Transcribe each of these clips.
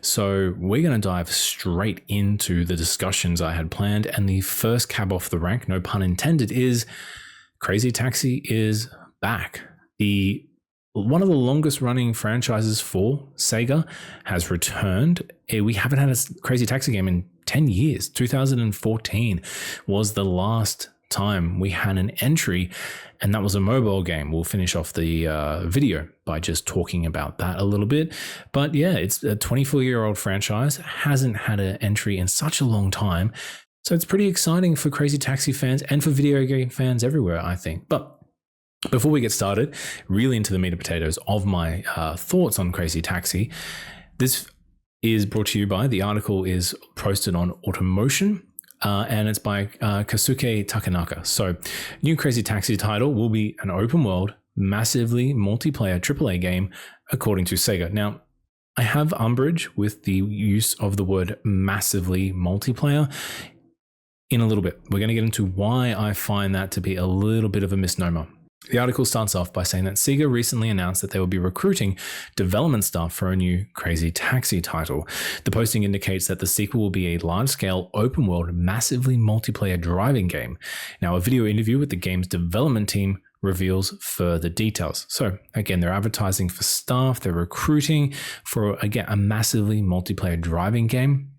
So we're going to dive straight into the discussions I had planned. And the first cab off the rank, no pun intended, is Crazy Taxi is back. One of the longest running franchises for Sega has returned. We haven't had a Crazy Taxi game in 10 years. 2014 was the last time we had an entry, and that was a mobile game. We'll finish off the video by just talking about that a little bit. But yeah, it's a 24-year-old franchise, hasn't had an entry in such a long time. So it's pretty exciting for Crazy Taxi fans and for video game fans everywhere, I think. But before we get started, really into the meat and potatoes of my thoughts on Crazy Taxi, this is brought to you by, the article is posted on Automotion, and it's by Kasuke Takanaka. So, new Crazy Taxi title will be an open world, massively multiplayer AAA game, according to Sega. Now, I have umbrage with the use of the word massively multiplayer in a little bit. We're going to get into why I find that to be a little bit of a misnomer. The article starts off by saying that Sega recently announced that they will be recruiting development staff for a new Crazy Taxi title. The posting indicates that the sequel will be a large-scale, open-world, massively multiplayer driving game. Now, a video interview with the game's development team reveals further details. So, again, they're advertising for staff, they're recruiting for, again, a massively multiplayer driving game.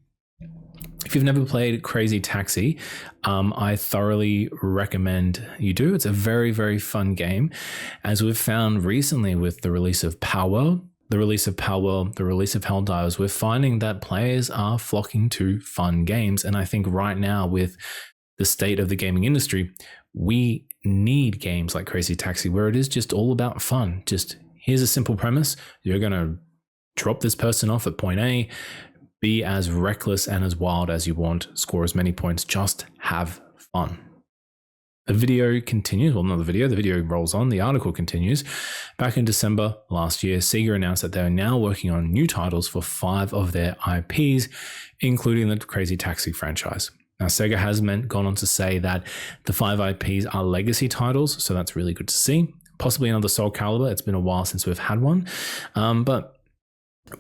If you've never played Crazy Taxi, I thoroughly recommend you do. It's a very, very fun game. As we've found recently with the release of Power, the release of Helldivers, we're finding that players are flocking to fun games. And I think right now, with the state of the gaming industry, we need games like Crazy Taxi where it is just all about fun. Just here's a simple premise. You're going to drop this person off at point A, be as reckless and as wild as you want, score as many points, just have fun. The video continues, well, not the video rolls on, the article continues. Back in December last year, Sega announced that they are now working on new titles for 5 of their IPs, including the Crazy Taxi franchise. Now, Sega has gone on to say that the 5 IPs are legacy titles, so that's really good to see. Possibly another Soul Calibur. It's been a while since we've had one, but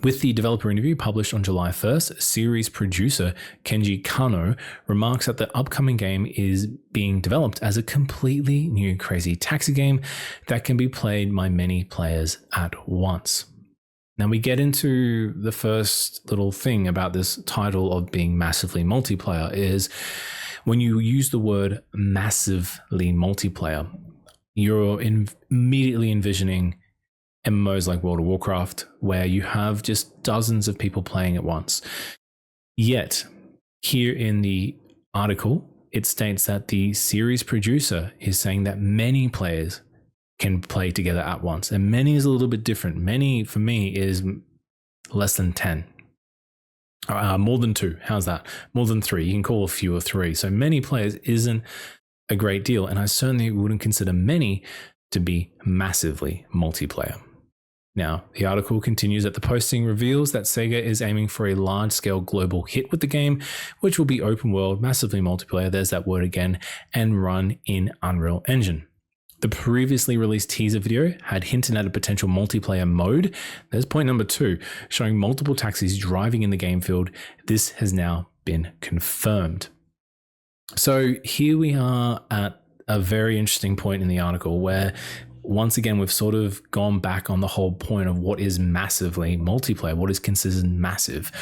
with the developer interview published on July 1st, series producer Kenji Kano remarks that the upcoming game is being developed as a completely new Crazy Taxi game that can be played by many players at once. Now we get into the first little thing about this title of being massively multiplayer is when you use the word massively multiplayer, you're immediately envisioning MMOs like World of Warcraft, where you have just dozens of people playing at once. Yet, here in the article, it states that the series producer is saying that many players can play together at once. And many is a little bit different. Many, for me, is less than 10. More than 2. How's that? More than 3. You can call a few or 3. So many players isn't a great deal. And I certainly wouldn't consider many to be massively multiplayer. Now, the article continues that the posting reveals that Sega is aiming for a large-scale global hit with the game, which will be open world, massively multiplayer, there's that word again, and run in Unreal Engine. The previously released teaser video had hinted at a potential multiplayer mode. There's point number 2, showing multiple taxis driving in the game field. This has now been confirmed. So here we are at a very interesting point in the article where once again, we've sort of gone back on the whole point of what is massively multiplayer, what is considered massive.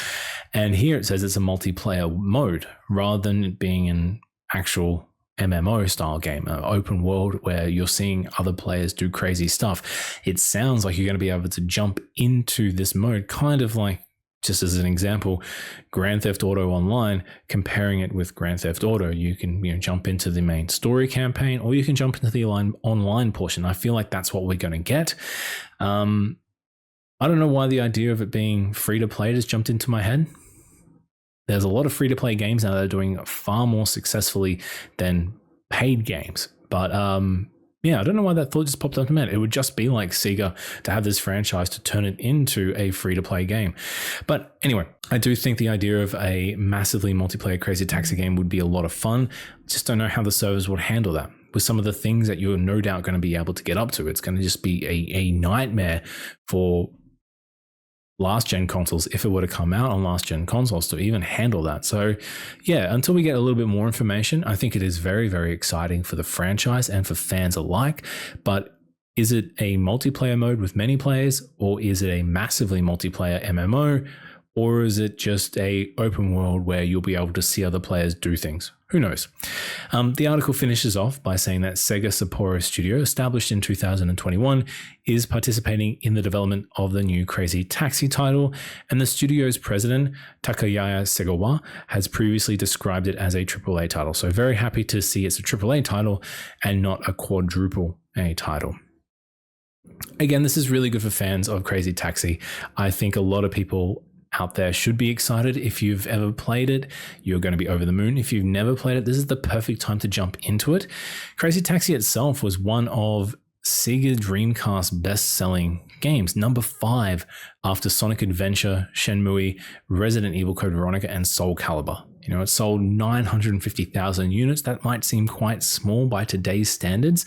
And here it says it's a multiplayer mode rather than it being an actual MMO style game, an open world where you're seeing other players do crazy stuff. It sounds like you're going to be able to jump into this mode, kind of like, just as an example, Grand Theft Auto Online, comparing it with Grand Theft Auto, you can jump into the main story campaign or you can jump into the online portion. I feel like that's what we're going to get. I don't know why the idea of it being free to play just jumped into my head. There's a lot of free to play games now that are doing far more successfully than paid games. But yeah, I don't know why that thought just popped up in my head. It would just be like Sega to have this franchise to turn it into a free-to-play game. But anyway, I do think the idea of a massively multiplayer Crazy Taxi game would be a lot of fun. Just don't know how the servers would handle that. With some of the things that you're no doubt going to be able to get up to, it's going to just be a nightmare for last gen consoles if it were to come out on last gen consoles to even handle that. So yeah, until we get a little bit more information, I think it is very, very exciting for the franchise and for fans alike. But is it a multiplayer mode with many players, or is it a massively multiplayer MMO, or is it just a open world where you'll be able to see other players do things? Who knows? The article finishes off by saying that Sega Sapporo Studio, established in 2021, is participating in the development of the new Crazy Taxi title, and the studio's president, Takayaya Segawa, has previously described it as a AAA title. So very happy to see it's a AAA title and not a quadruple A title. Again, this is really good for fans of Crazy Taxi. I think a lot of people out there should be excited. If you've ever played it, you're going to be over the moon. If you've never played it, this is the perfect time to jump into it. Crazy Taxi itself was one of Sega Dreamcast best-selling games, number 5 after Sonic Adventure, Shenmue, Resident Evil Code Veronica, and Soul Calibur. You know, it sold 950,000 units. That might seem quite small by today's standards,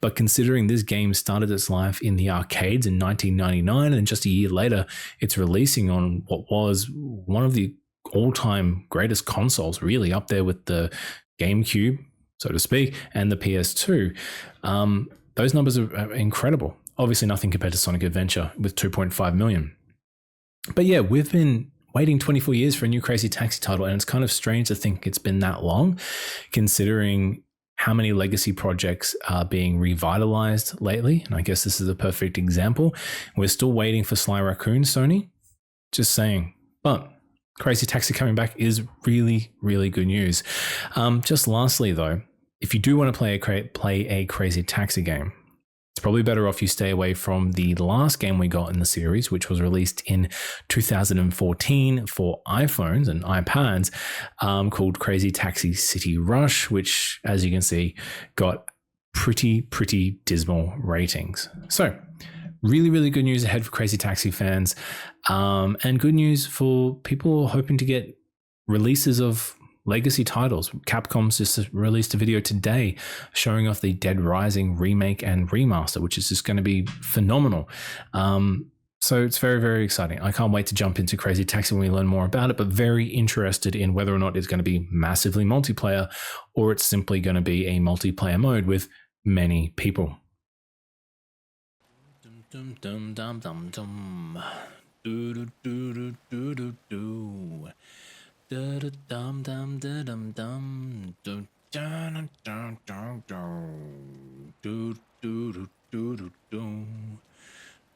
but considering this game started its life in the arcades in 1999, and just a year later, it's releasing on what was one of the all-time greatest consoles, really up there with the GameCube, so to speak, and the PS2. Those numbers are incredible. Obviously nothing compared to Sonic Adventure with 2.5 million. But yeah, we've been waiting 24 years for a new Crazy Taxi title, and it's kind of strange to think it's been that long, considering how many legacy projects are being revitalized lately. And I guess this is a perfect example. We're still waiting for Sly Raccoon, Sony. Just saying. But Crazy Taxi coming back is really, really good news. Just lastly, though, if you do want to play a Crazy Taxi game, it's probably better off you stay away from the last game we got in the series, which was released in 2014 for iPhones and iPads, called Crazy Taxi City Rush, which, as you can see, got pretty dismal ratings. So really, really good news ahead for Crazy Taxi fans, and good news for people hoping to get releases of legacy titles. Capcom's just released a video today showing off the Dead Rising remake and remaster, which is just going to be phenomenal. So it's very, very exciting. I can't wait to jump into Crazy Taxi when we learn more about it, but very interested in whether or not it's going to be massively multiplayer or it's simply going to be a multiplayer mode with many people. Dum dum dum dum dum. Do do do do do do. Da da dum dum da dum dum do da da dum dum dum do do do do do dum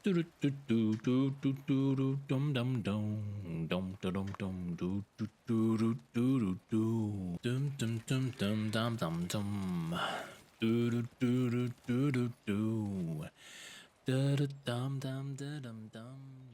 do do do do do do do dum dum dum dum dum dum do do do do do do dum dum dum dum dum dum dum do do do do do do do da da dum dum da dum dum.